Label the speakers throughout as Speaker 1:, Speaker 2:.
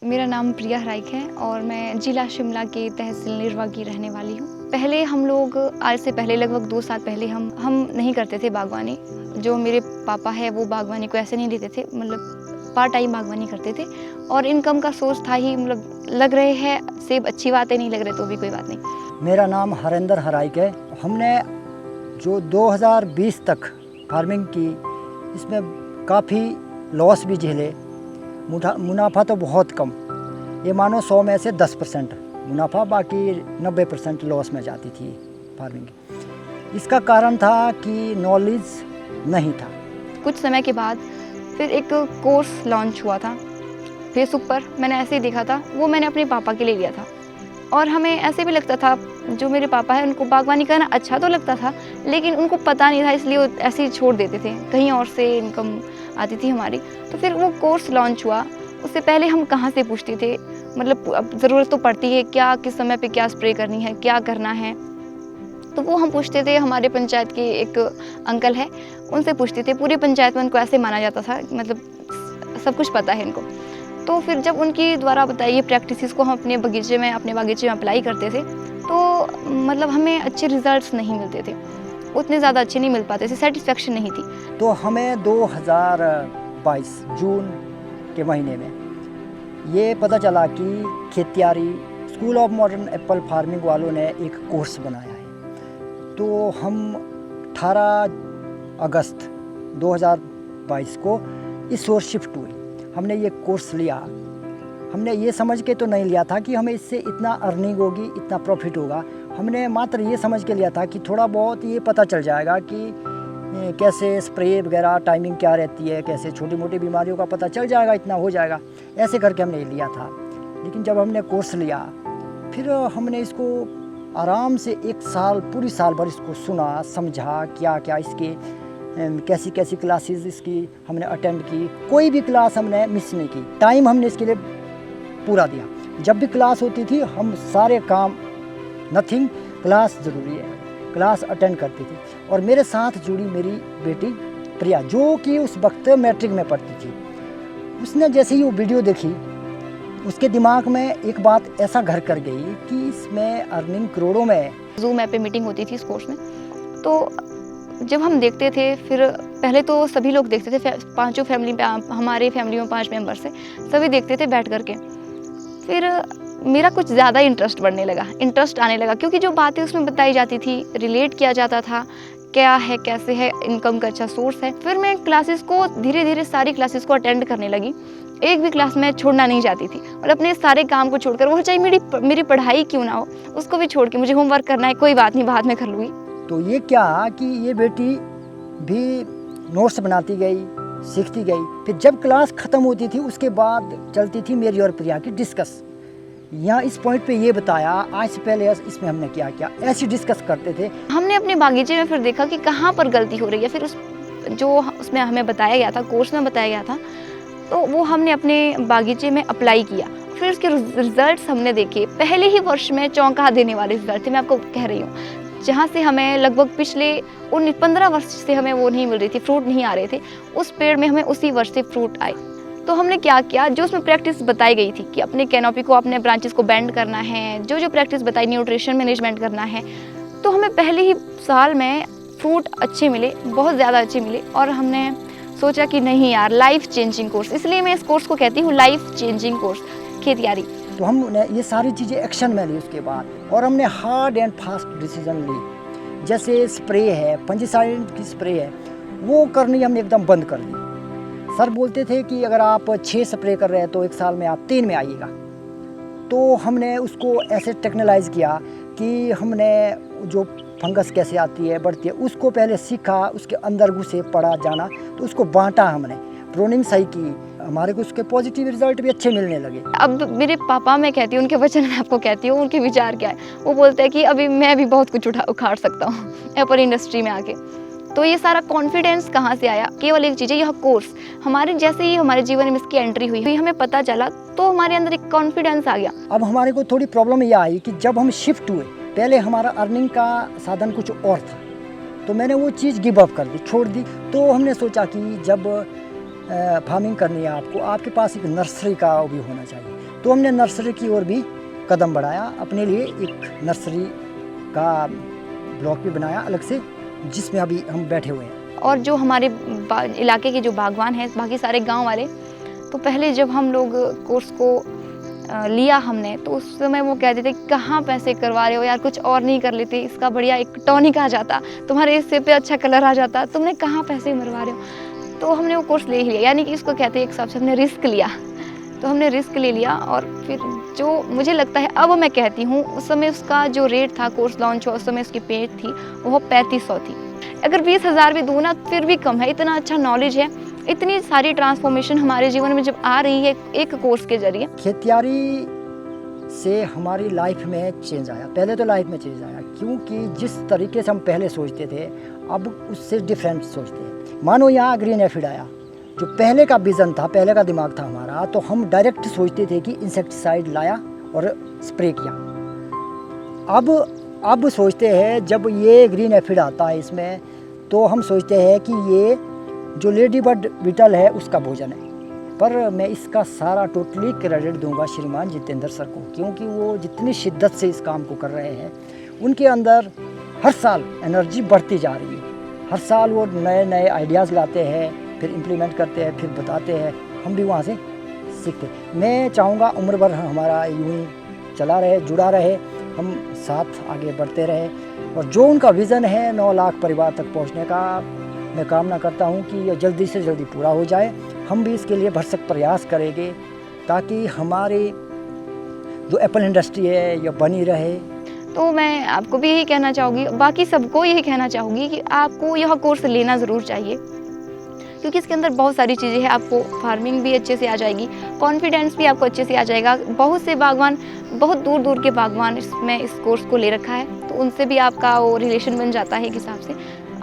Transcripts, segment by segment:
Speaker 1: मेरा नाम प्रिया हराइक है और मैं जिला शिमला के तहसील निरवा की रहने वाली हूँ। पहले हम लोग आज से पहले लगभग 2 साल पहले हम नहीं करते थे बागवानी। जो मेरे पापा है वो बागवानी को ऐसे नहीं लेते थे, मतलब पार्ट टाइम बागवानी करते थे और इनकम का सोर्स था ही, मतलब लग रहे हैं सेब अच्छी बात है, नहीं लग रहे तो भी कोई बात नहीं।
Speaker 2: मेरा नाम हरेंद्र हराइक है। हमने जो 2020 तक फार्मिंग की, इसमें काफ़ी लॉस भी झेले। मुनाफा तो बहुत कम, ये मानो 100 में से 10% मुनाफा, बाकी 90% लॉस में जाती थी फार्मिंग। इसका कारण था कि नॉलेज नहीं था।
Speaker 1: कुछ समय के बाद फिर एक कोर्स लॉन्च हुआ था फेसबुक पर, मैंने ऐसे ही देखा था, वो मैंने अपने पापा के लिए लिया था। और हमें ऐसे भी लगता था, जो मेरे पापा हैं उनको बागवानी करना अच्छा तो लगता था, लेकिन उनको पता नहीं था, इसलिए वो ऐसे ही छोड़ देते थे, कहीं और से इनकम आती थी हमारी। तो फिर वो कोर्स लॉन्च हुआ, उससे पहले हम कहाँ से पूछते थे, मतलब अब ज़रूरत तो पड़ती है, क्या किस समय पे क्या स्प्रे करनी है, क्या करना है, तो वो हम पूछते थे। हमारे पंचायत के एक अंकल है, उनसे पूछते थे। पूरी पंचायत में उनको ऐसे माना जाता था, मतलब सब कुछ पता है इनको। तो फिर जब उनकी द्वारा बताई ये प्रैक्टिसेस को हम अपने बगीचे में अप्लाई करते थे, तो मतलब हमें अच्छे रिजल्ट्स नहीं मिलते थे, उतने ज़्यादा अच्छे नहीं मिल पाते थे, सेटिस्फेक्शन नहीं थी।
Speaker 2: तो हमें 2022 जून के महीने में ये पता चला कि Khetiyari school of modern apple farming वालों ने एक कोर्स बनाया है। तो हम 18 अगस्त 2022 को इस ओर शिफ्ट हुए। हमने ये कोर्स लिया। हमने ये समझ के तो नहीं लिया था कि हमें इससे इतना अर्निंग होगी, इतना प्रॉफिट होगा। हमने मात्र ये समझ के लिया था कि थोड़ा बहुत ये पता चल जाएगा कि कैसे स्प्रे वगैरह टाइमिंग क्या रहती है, कैसे छोटी मोटी बीमारियों का पता चल जाएगा, इतना हो जाएगा, ऐसे करके हमने लिया था। लेकिन जब हमने कोर्स लिया, फिर हमने इसको आराम से 1 साल, पूरी साल भर इसको सुना, समझा, क्या क्या इसके कैसी कैसी क्लासेस इसकी हमने अटेंड की। कोई भी क्लास हमने मिस नहीं की। टाइम हमने इसके लिए पूरा दिया। जब भी क्लास होती थी हम सारे काम, नथिंग, क्लास ज़रूरी है, क्लास अटेंड करती थी। और मेरे साथ जुड़ी मेरी बेटी प्रिया, जो कि उस वक्त मैट्रिक में पढ़ती थी। उसने जैसे ही वो वीडियो देखी, उसके दिमाग में एक बात ऐसा घर कर गई कि इसमें अर्निंग करोड़ों में है।
Speaker 1: जूम ऐप पे मीटिंग होती थी इस कोर्स में, तो जब हम देखते थे, फिर पहले तो सभी लोग देखते थे, पाँचों फैमिली पे, हमारी फैमिली में 5 मेंबर्स हैं, सभी देखते थे बैठ करके। फिर मेरा कुछ ज़्यादा इंटरेस्ट आने लगा, क्योंकि जो बातें उसमें बताई जाती थी, रिलेट किया जाता था, क्या है, कैसे है, इनकम का अच्छा सोर्स है। फिर मैं क्लासेस को धीरे धीरे सारी क्लासेस को अटेंड करने लगी। एक भी क्लास में छोड़ना नहीं चाहती थी, और अपने सारे काम को छोड़कर, वो चाहे मेरी पढ़ाई क्यों ना हो, उसको भी छोड़ के, मुझे होमवर्क करना है, कोई बात नहीं, बाद में कर लूँगी।
Speaker 2: तो ये क्या कि ये बेटी भी नोट्स बनाती गई, सीखती गई। फिर जब क्लास ख़त्म होती थी, उसके बाद चलती थी मेरी और प्रिया की डिस्कस। यहाँ इस पॉइंट पे ये बताया, आज से पहले इसमें हमने क्या किया, ऐसे डिस्कस करते थे।
Speaker 1: हमने अपने बागीचे में फिर देखा कि कहाँ पर गलती हो रही है। फिर उसमें हमें बताया गया था, कोर्स में बताया गया था, तो वो हमने अपने बागीचे में अप्लाई किया। फिर उसके रिजल्ट्स हमने देखे। पहले ही वर्ष में चौंका देने वाले रिजल्ट थे, मैं आपको कह रही हूँ। जहाँ से हमें लगभग पिछले 15 वर्ष से हमें वो नहीं मिल रही थी, फ्रूट नहीं आ रहे थे, उस पेड़ में हमें उसी वर्ष से फ्रूट आए। तो हमने क्या किया, जो उसमें प्रैक्टिस बताई गई थी कि अपने कैनोपी को, अपने ब्रांचेस को बेंड करना है, जो प्रैक्टिस बताई, न्यूट्रिशन मैनेजमेंट करना है, तो हमें पहले ही साल में फ्रूट अच्छे मिले, बहुत ज़्यादा अच्छे मिले। और हमने सोचा कि नहीं यार, लाइफ चेंजिंग कोर्स, इसलिए मैं इस कोर्स को कहती हूँ लाइफ चेंजिंग कोर्स, खेतियारी।
Speaker 2: तो हमने ये सारी चीज़ें एक्शन में ली उसके बाद, और हमने हार्ड एंड फास्ट डिसीजन ली। जैसे स्प्रे है, फंजीसाइड की स्प्रे है, वो करनी हमने एकदम बंद कर दी। सर बोलते थे कि अगर आप 6 स्प्रे कर रहे हैं तो 1 साल में आप 3 में आइएगा। तो हमने उसको ऐसे टेक्नलाइज किया कि हमने जो फंगस कैसे आती है, बढ़ती है, उसको पहले सीखा, उसके अंदर घुसे, पड़ा जाना, तो उसको बांटा हमने, प्रोनिंग सही की, हमारे को उसके पॉजिटिव रिजल्ट भी अच्छे मिलने लगे।
Speaker 1: अब मेरे पापा, मैं कहती हूँ, उनके वचन मैं आपको कहती हूँ, उनके विचार क्या है। वो बोलते हैं कि अभी मैं भी बहुत कुछ उखाड़ सकता हूँ एप्पल इंडस्ट्री में आके। तो ये सारा कॉन्फिडेंस कहाँ से आया? केवल एक चीज़ है, यह कोर्स। हमारे जैसे ही हमारे जीवन में इसकी एंट्री हुई, हमें पता चला, तो हमारे अंदर एक कॉन्फिडेंस आ गया।
Speaker 2: अब हमारे को थोड़ी प्रॉब्लम यह आई कि जब हम शिफ्ट हुए, पहले हमारा अर्निंग का साधन कुछ और था, तो मैंने वो चीज़ गिव अप कर दी, छोड़ दी। तो हमने सोचा कि जब फार्मिंग करनी है आपको, आपके पास एक नर्सरी का भी होना चाहिए। तो हमने नर्सरी की ओर भी कदम बढ़ाया, अपने लिए एक नर्सरी का ब्लॉक भी बनाया अलग से, जिसमें अभी हम बैठे हुए हैं।
Speaker 1: और जो हमारे इलाके के जो बागवान हैं, बाकी सारे गांव वाले, तो पहले जब हम लोग कोर्स को लिया हमने, तो उस समय वो कहते थे कहाँ पैसे करवा रहे हो यार, कुछ और नहीं कर लेते, इसका बढ़िया एक टॉनिक आ जाता, तुम्हारे इससे पे अच्छा कलर आ जाता, तुमने कहाँ पैसे मरवा रहे हो। तो हमने वो कोर्स ले ही लिया, यानी कि इसको कहते हैं एक हिसाब से हमने रिस्क लिया। तो हमने रिस्क ले लिया और फिर जो मुझे लगता है, अब मैं कहती हूँ, उस समय उसका जो रेट था, कोर्स लॉन्च हुआ उस समय उसकी पेड थी वो 3500 थी। अगर 20,000 भी दूँ ना फिर भी कम है, इतना अच्छा नॉलेज है, इतनी सारी ट्रांसफॉर्मेशन हमारे जीवन में जब आ रही है एक कोर्स के जरिए।
Speaker 2: खेतियारी से हमारी लाइफ में चेंज आया, पहले तो लाइफ में चेंज आया, क्योंकि जिस तरीके से हम पहले सोचते थे अब उससे डिफरेंट सोचते हैं। मानो यहाँ ग्रीन एफिड आया, जो पहले का विज़न था, पहले का दिमाग था हमारा, तो हम डायरेक्ट सोचते थे कि इंसेक्टिसाइड लाया और स्प्रे किया। अब सोचते हैं जब ये ग्रीन एफिड आता है इसमें, तो हम सोचते हैं कि ये जो लेडी बर्ड बीटल है उसका भोजन है। पर मैं इसका सारा टोटली क्रेडिट दूंगा श्रीमान जितेंद्र सर को, क्योंकि वो जितनी शिद्दत से इस काम को कर रहे हैं, उनके अंदर हर साल एनर्जी बढ़ती जा रही है। हर साल वो नए नए आइडियाज़ लाते हैं, फिर इम्प्लीमेंट करते हैं, फिर बताते हैं, हम भी वहाँ से सीखते हैं। मैं चाहूँगा उम्र भर हमारा यूँ ही चला रहे, जुड़ा रहे, हम साथ आगे बढ़ते रहे, और जो उनका विज़न है 9 लाख परिवार तक पहुँचने का, मैं कामना करता हूँ कि ये जल्दी से जल्दी पूरा हो जाए। हम भी इसके लिए भरसक प्रयास करेंगे ताकि हमारी जो एप्पल इंडस्ट्री है ये बनी रहे।
Speaker 1: तो मैं आपको भी यही कहना चाहूँगी, बाकी सबको यही कहना चाहूँगी कि आपको यह कोर्स लेना ज़रूर चाहिए, क्योंकि इसके अंदर बहुत सारी चीज़ें हैं। आपको फार्मिंग भी अच्छे से आ जाएगी, कॉन्फिडेंस भी आपको अच्छे से आ जाएगा। बहुत से बागवान, बहुत दूर दूर के बागवान इसमें इस कोर्स को ले रखा है, तो उनसे भी आपका वो रिलेशन बन जाता है एक हिसाब से,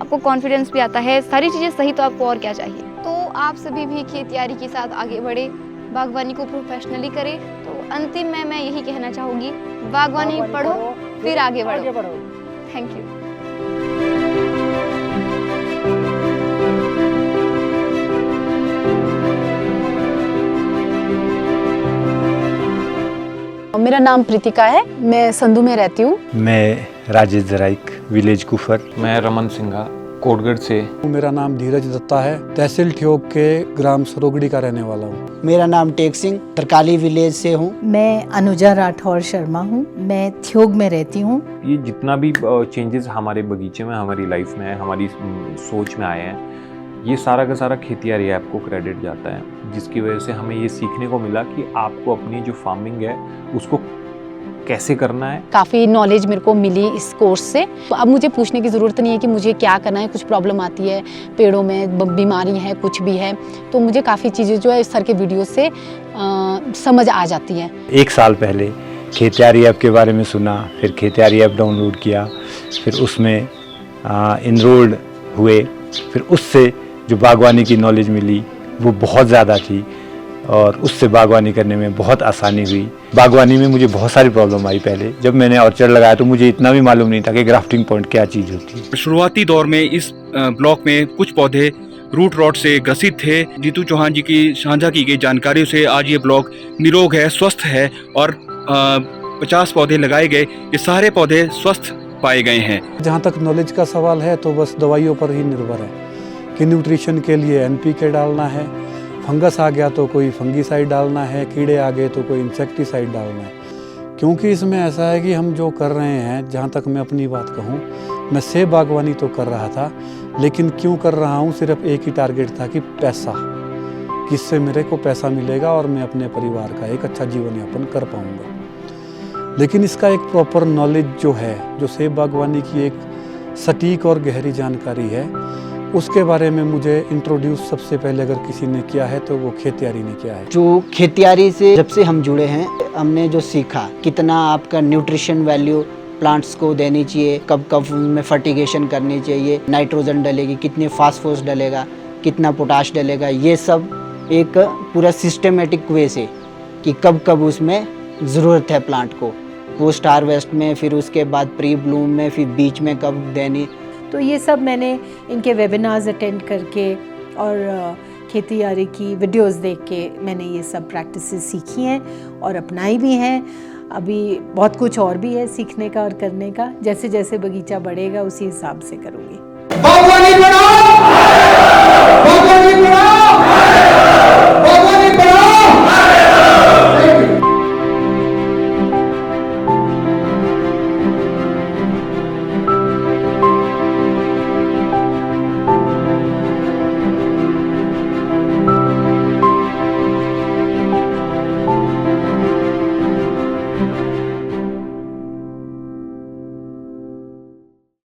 Speaker 1: आपको कॉन्फिडेंस भी आता है, सारी चीज़ें सही, तो आपको और क्या चाहिए। तो आप सभी भी खेतियारी के साथ आगे बढ़े, बागवानी को प्रोफेशनली करें। तो अंतिम में मैं यही कहना चाहूँगी, बागवानी पढ़ो फिर आगे बढ़ो। Thank you.
Speaker 3: मेरा नाम प्रीतिका है, मैं संधू में रहती हूँ।
Speaker 4: मैं राजेश जराइक, विलेज कुफर।
Speaker 5: मैं रमन सिंघा, कोटगढ़ से।
Speaker 6: मेरा नाम धीरज दत्ता है, तहसील ठियोग के ग्राम सरोगड़ी का रहने वाला हूँ।
Speaker 7: मेरा नाम टेक सिंह, तरकाली विलेज से हूँ।
Speaker 8: मैं अनुजा राठौर शर्मा हूँ, मैं ठियोग में रहती हूँ।
Speaker 5: ये जितना भी चेंजेस हमारे बगीचे में, हमारी लाइफ में, हमारी सोच में आए हैं, ये सारा का सारा खेतियारी ऐप को क्रेडिट जाता है, जिसकी वजह से हमें ये सीखने को मिला कि आपको अपनी जो फार्मिंग है उसको कैसे करना है।
Speaker 3: काफ़ी नॉलेज मेरे को मिली इस कोर्स से। तो अब मुझे पूछने की ज़रूरत नहीं है कि मुझे क्या करना है, कुछ प्रॉब्लम आती है, पेड़ों में बीमारी है, कुछ भी है, तो मुझे काफ़ी चीज़ें जो है इस तरह के वीडियो से समझ आ जाती है।
Speaker 4: 1 साल पहले खेतियारी ऐप के बारे में सुना, फिर खेतियारी ऐप डाउनलोड किया, फिर उसमें इनरोल्ड हुए, फिर उससे जो बागवानी की नॉलेज मिली वो बहुत ज़्यादा थी, और उससे बागवानी करने में बहुत आसानी हुई। बागवानी में मुझे बहुत सारी प्रॉब्लम आई पहले, जब मैंने ऑर्चर्ड लगाया तो मुझे इतना भी मालूम नहीं था कि ग्राफ्टिंग पॉइंट क्या चीज़ होती है।
Speaker 9: शुरुआती दौर में इस ब्लॉक में कुछ पौधे रूट रॉट से ग्रसित थे। जीतू चौहान जी की साझा की गई जानकारियों से आज ये ब्लॉक निरोग है, स्वस्थ है, और 50 पौधे लगाए गए, ये सारे पौधे स्वस्थ पाए गए हैं।
Speaker 6: जहाँ तक नॉलेज का सवाल है तो बस दवाइयों पर ही निर्भर है कि न्यूट्रिशन के लिए NPK डालना है, फंगस आ गया तो कोई फंगीसाइड डालना है, कीड़े आ गए तो कोई इंसेक्टिसाइड डालना है। क्योंकि इसमें ऐसा है कि हम जो कर रहे हैं, जहाँ तक मैं अपनी बात कहूँ, मैं सेब बागवानी तो कर रहा था, लेकिन क्यों कर रहा हूँ, सिर्फ एक ही टारगेट था कि पैसा, किससे मेरे को पैसा मिलेगा और मैं अपने परिवार का एक अच्छा जीवन यापन कर पाऊँगा। लेकिन इसका एक प्रॉपर नॉलेज जो है, जो सेब बागवानी की एक सटीक और गहरी जानकारी है, उसके बारे में मुझे इंट्रोड्यूस सबसे पहले अगर किसी ने किया है तो वो खेतियारी ने किया है।
Speaker 7: जो खेतियारी से जब से हम जुड़े हैं, हमने जो सीखा कितना आपका न्यूट्रिशन वैल्यू प्लांट्स को देनी चाहिए, कब कब उनमें फर्टिगेशन करनी चाहिए, नाइट्रोजन डलेगी, कितने फास्फोरस डलेगा, कितना पोटाश डलेगा, ये सब एक पूरा सिस्टमेटिक वे से कि कब कब उसमें ज़रूरत है प्लांट को, पोस्ट हार्वेस्ट में, फिर उसके बाद प्री ब्लूम में, फिर बीच में कब देनी।
Speaker 8: तो ये सब मैंने इनके वेबिनार्स अटेंड करके और खेती यारी की वीडियोस देख के मैंने ये सब प्रैक्टिसेस सीखी हैं और अपनाई भी हैं। अभी बहुत कुछ और भी है सीखने का और करने का, जैसे जैसे बगीचा बढ़ेगा उसी हिसाब से करूँगी।